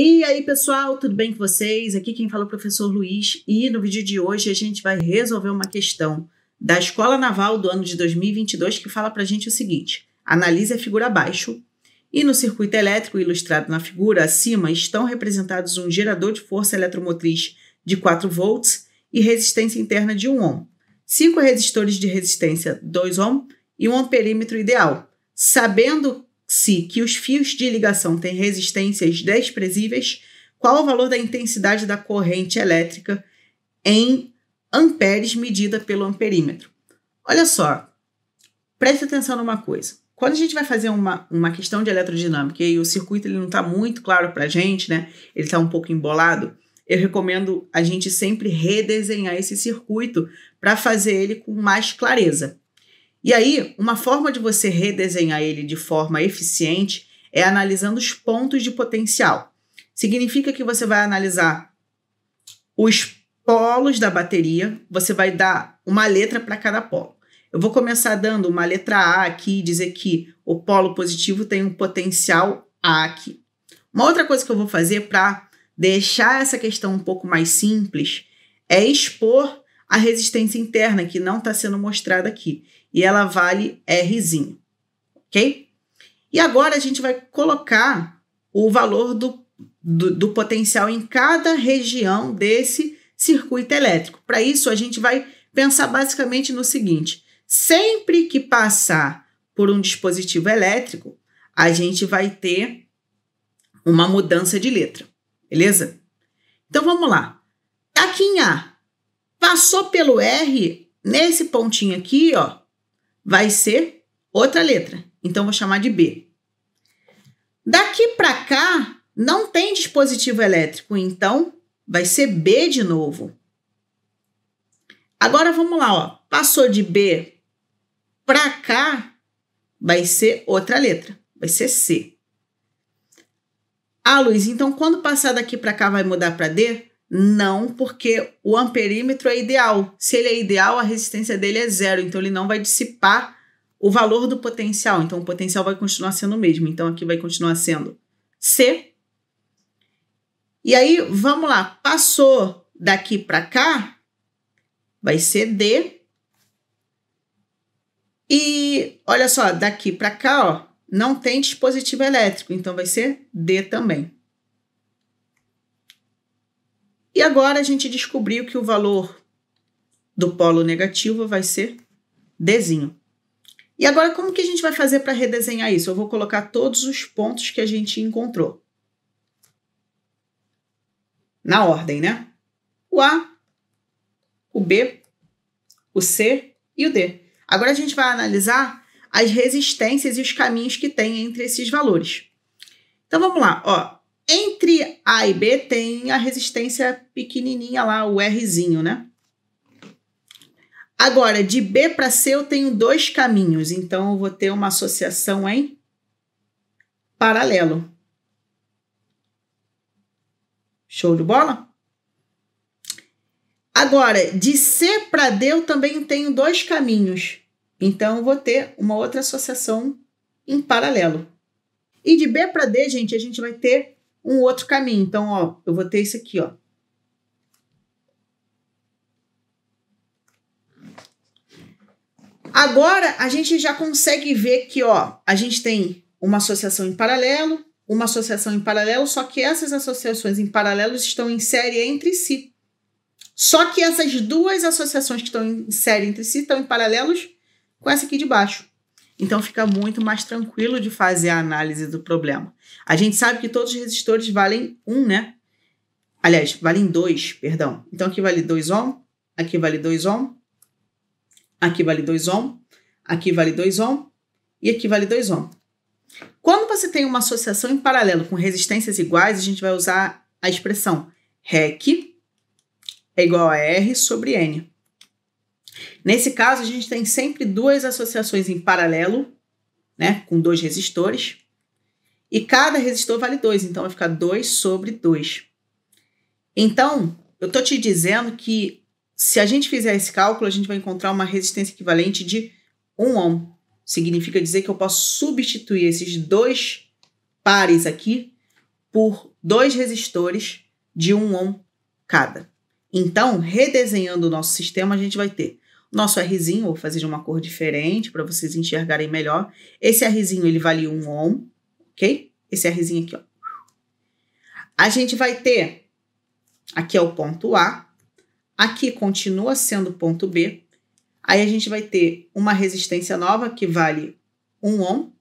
E aí, pessoal, tudo bem com vocês? Aqui quem fala é o professor Luiz e no vídeo de hoje a gente vai resolver uma questão da Escola Naval do ano de 2022 que fala pra gente o seguinte: analise a figura abaixo e no circuito elétrico ilustrado na figura acima estão representados um gerador de força eletromotriz de 4 volts e resistência interna de 1 ohm, 5 resistores de resistência 2 ohm e um amperímetro ideal, sabendo-se que os fios de ligação têm resistências desprezíveis, qual o valor da intensidade da corrente elétrica em amperes medida pelo amperímetro? Olha só, preste atenção numa coisa. Quando a gente vai fazer uma questão de eletrodinâmica e o circuito ele não está muito claro para a gente, né? Ele está um pouco embolado, eu recomendo a gente sempre redesenhar esse circuito para fazer ele com mais clareza. E aí, uma forma de você redesenhar ele de forma eficiente é analisando os pontos de potencial. Significa que você vai analisar os polos da bateria, você vai dar uma letra para cada polo. Eu vou começar dando uma letra A aqui e dizer que o polo positivo tem um potencial A aqui. Uma outra coisa que eu vou fazer para deixar essa questão um pouco mais simples é expor a resistência interna, que não está sendo mostrada aqui. E ela vale Rzinho, ok? E agora a gente vai colocar o valor do potencial em cada região desse circuito elétrico. Para isso, a gente vai pensar basicamente no seguinte: sempre que passar por um dispositivo elétrico, a gente vai ter uma mudança de letra, beleza? Então, vamos lá. Aqui em A, passou pelo R, nesse pontinho aqui, ó, vai ser outra letra. Então, vou chamar de B. Daqui para cá, não tem dispositivo elétrico, então vai ser B de novo. Agora, vamos lá, ó. Passou de B para cá, vai ser outra letra. Vai ser C. Ah, Luiz, então quando passar daqui para cá vai mudar para D? Não, porque o amperímetro é ideal. Se ele é ideal, a resistência dele é 0, então ele não vai dissipar o valor do potencial. Então o potencial vai continuar sendo o mesmo. Então aqui vai continuar sendo C. E aí, vamos lá, passou daqui para cá, vai ser D. E olha só, daqui para cá, ó, não tem dispositivo elétrico, então vai ser D também. E agora a gente descobriu que o valor do polo negativo vai ser Dzinho. E agora como que a gente vai fazer para redesenhar isso? Eu vou colocar todos os pontos que a gente encontrou. Na ordem, né? O A, o B, o C e o D. Agora a gente vai analisar as resistências e os caminhos que tem entre esses valores. Então vamos lá, ó. Entre A e B tem a resistência pequenininha lá, o Rzinho, né? Agora, de B para C eu tenho dois caminhos, então eu vou ter uma associação em paralelo. Show de bola? Agora, de C para D eu também tenho dois caminhos, então eu vou ter uma outra associação em paralelo. E de B para D, gente, a gente vai ter um outro caminho. Então, ó, eu vou ter isso aqui, ó. Agora, a gente já consegue ver que, ó, a gente tem uma associação em paralelo, só que essas associações em paralelo estão em série entre si. Só que essas duas associações que estão em série entre si estão em paralelos com essa aqui de baixo. Então, fica muito mais tranquilo de fazer a análise do problema. A gente sabe que todos os resistores valem 1, né? Aliás, valem 2, perdão. Então, aqui vale 2 ohm, aqui vale 2 ohm, aqui vale 2 ohm, aqui vale 2 ohm e aqui vale 2 ohm. Quando você tem uma associação em paralelo com resistências iguais, a gente vai usar a expressão REC é igual a R sobre N. Nesse caso, a gente tem sempre duas associações em paralelo, né, com dois resistores, e cada resistor vale 2, então vai ficar 2 sobre 2. Então, eu estou te dizendo que se a gente fizer esse cálculo, a gente vai encontrar uma resistência equivalente de 1 ohm. Significa dizer que eu posso substituir esses dois pares aqui por 2 resistores de 1 ohm cada. Então, redesenhando o nosso sistema, a gente vai ter nosso Rzinho, vou fazer de uma cor diferente para vocês enxergarem melhor. Esse Rzinho, ele vale 1 ohm, ok? Esse Rzinho aqui, ó. A gente vai ter, aqui é o ponto A, aqui continua sendo o ponto B, aí a gente vai ter uma resistência nova que vale 1 ohm,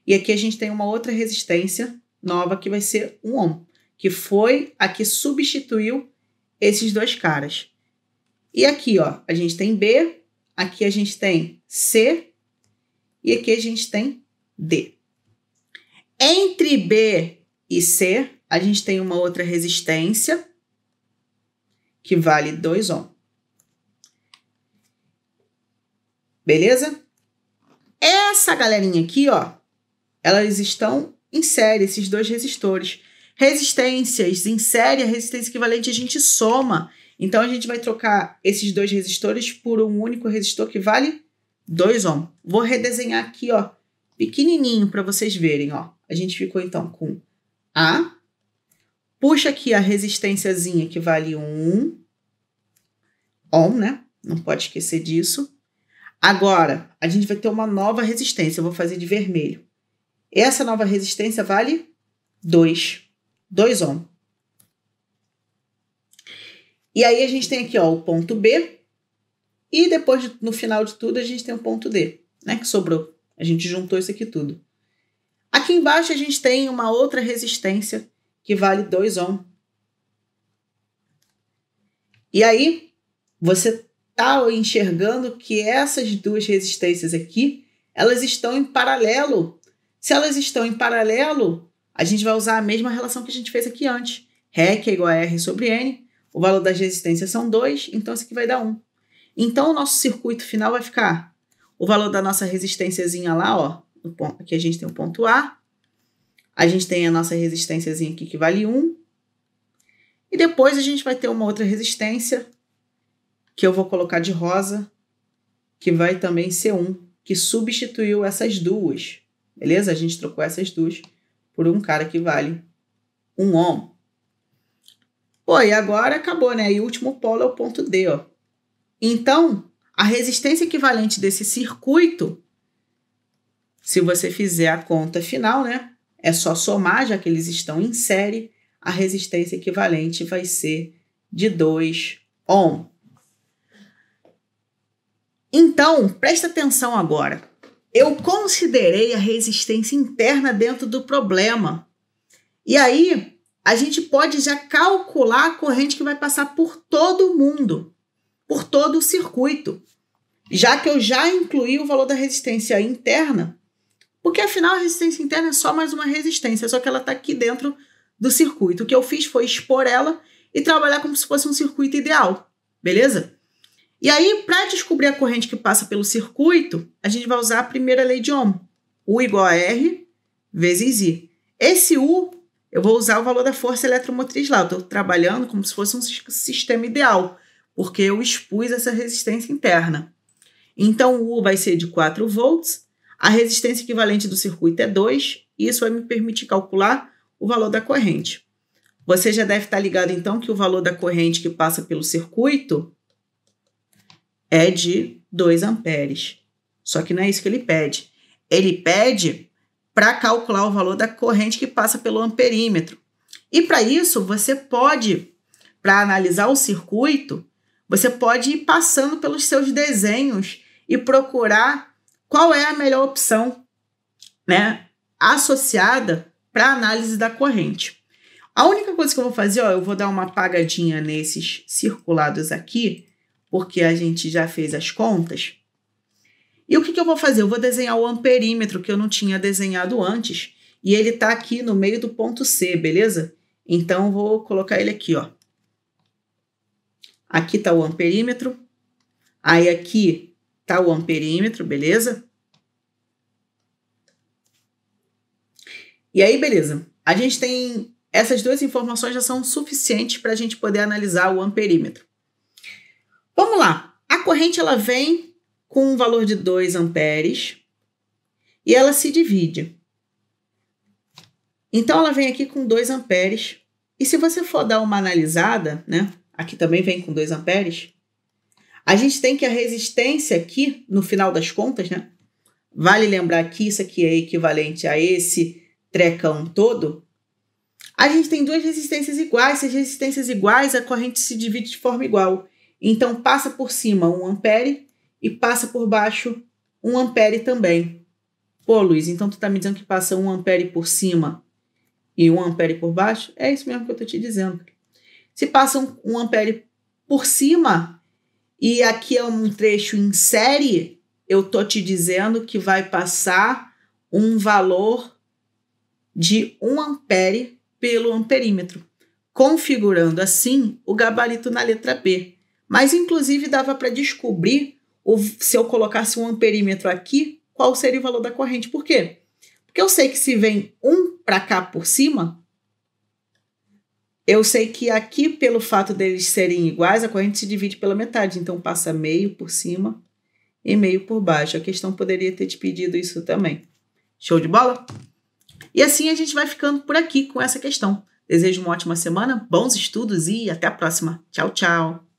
e aqui a gente tem uma outra resistência nova que vai ser 1 ohm, que foi a que substituiu esses 2 caras. E aqui, ó, a gente tem B, aqui a gente tem C e aqui a gente tem D. Entre B e C, a gente tem uma outra resistência que vale 2 ohm. Beleza? Essa galerinha aqui, ó, elas estão em série, esses 2 resistores. Resistências em série, a resistência equivalente a gente soma. Então, a gente vai trocar esses 2 resistores por um único resistor que vale 2 ohm. Vou redesenhar aqui, ó, pequenininho para vocês verem, ó. A gente ficou, então, com A. Puxa aqui a resistênciazinha que vale 1 ohm, né? Não pode esquecer disso. Agora, a gente vai ter uma nova resistência. Eu vou fazer de vermelho. Essa nova resistência vale 2 ohm. E aí a gente tem aqui, ó, o ponto B. E depois, no final de tudo, a gente tem o ponto D, né? Que sobrou. A gente juntou isso aqui tudo. Aqui embaixo a gente tem uma outra resistência que vale 2 ohm. E aí, você está enxergando que essas 2 resistências aqui, elas estão em paralelo. Se elas estão em paralelo, a gente vai usar a mesma relação que a gente fez aqui antes. Ré, que é igual a R sobre N. O valor das resistências são 2, então isso aqui vai dar 1. Então, o nosso circuito final vai ficar o valor da nossa resistênciazinha lá, ó. Aqui a gente tem o ponto A. A gente tem a nossa resistênciazinha aqui que vale 1. E depois a gente vai ter uma outra resistência, que eu vou colocar de rosa, que vai também ser 1, que substituiu essas 2. Beleza? A gente trocou essas 2 por um cara que vale 1 ohm. Pô, e agora acabou, né? E o último polo é o ponto D, ó. Então, a resistência equivalente desse circuito, se você fizer a conta final, né? É só somar, já que eles estão em série, a resistência equivalente vai ser de 2 ohm. Então, presta atenção agora. Eu considerei a resistência interna dentro do problema. E aí, a gente pode já calcular a corrente que vai passar por todo mundo, por todo o circuito, já que eu já incluí o valor da resistência interna, porque afinal a resistência interna é só mais uma resistência, só que ela está aqui dentro do circuito. O que eu fiz foi expor ela e trabalhar como se fosse um circuito ideal, beleza? E aí, para descobrir a corrente que passa pelo circuito, a gente vai usar a primeira lei de Ohm. U igual a R vezes I. Esse U, eu vou usar o valor da força eletromotriz lá. Eu estou trabalhando como se fosse um sistema ideal, porque eu expus essa resistência interna. Então, o U vai ser de 4 volts. A resistência equivalente do circuito é 2. E isso vai me permitir calcular o valor da corrente. Você já deve estar ligado, então, que o valor da corrente que passa pelo circuito é de 2 amperes. Só que não é isso que ele pede. Ele pede para calcular o valor da corrente que passa pelo amperímetro. E para isso, você pode, para analisar o circuito, você pode ir passando pelos seus desenhos e procurar qual é a melhor opção, né, associada para a análise da corrente. A única coisa que eu vou fazer, ó, eu vou dar uma apagadinha nesses circulados aqui, porque a gente já fez as contas. E o que eu vou fazer? Eu vou desenhar o amperímetro que eu não tinha desenhado antes. E ele está aqui no meio do ponto C, beleza? Então, eu vou colocar ele aqui, ó. Aqui está o amperímetro. Aí, aqui está o amperímetro, beleza? E aí, beleza. A gente tem... Essas 2 informações já são suficientes para a gente poder analisar o amperímetro. Vamos lá. A corrente, ela vem com um valor de 2 amperes e ela se divide. Então, ela vem aqui com 2 amperes. E se você for dar uma analisada, né? Aqui também vem com 2 amperes. A gente tem que a resistência aqui, no final das contas, né? Vale lembrar que isso aqui é equivalente a esse trecão todo. A gente tem 2 resistências iguais. Se as resistências iguais, a corrente se divide de forma igual. Então, passa por cima 1 ampere e passa por baixo 1 ampere também. Pô, Luiz, então tu tá me dizendo que passa 1 ampere por cima e 1 ampere por baixo? É isso mesmo que eu tô te dizendo. Se passa 1 ampere por cima e aqui é um trecho em série, eu tô te dizendo que vai passar um valor de 1 ampere pelo amperímetro, configurando assim o gabarito na letra B. Mas, inclusive, dava para descobrir, se eu colocasse um amperímetro aqui, qual seria o valor da corrente. Por quê? Porque eu sei que se vem 1 para cá por cima, eu sei que aqui, pelo fato deles serem iguais, a corrente se divide pela metade. Então, passa meio por cima e meio por baixo. A questão poderia ter te pedido isso também. Show de bola? E assim a gente vai ficando por aqui com essa questão. Desejo uma ótima semana, bons estudos e até a próxima. Tchau, tchau!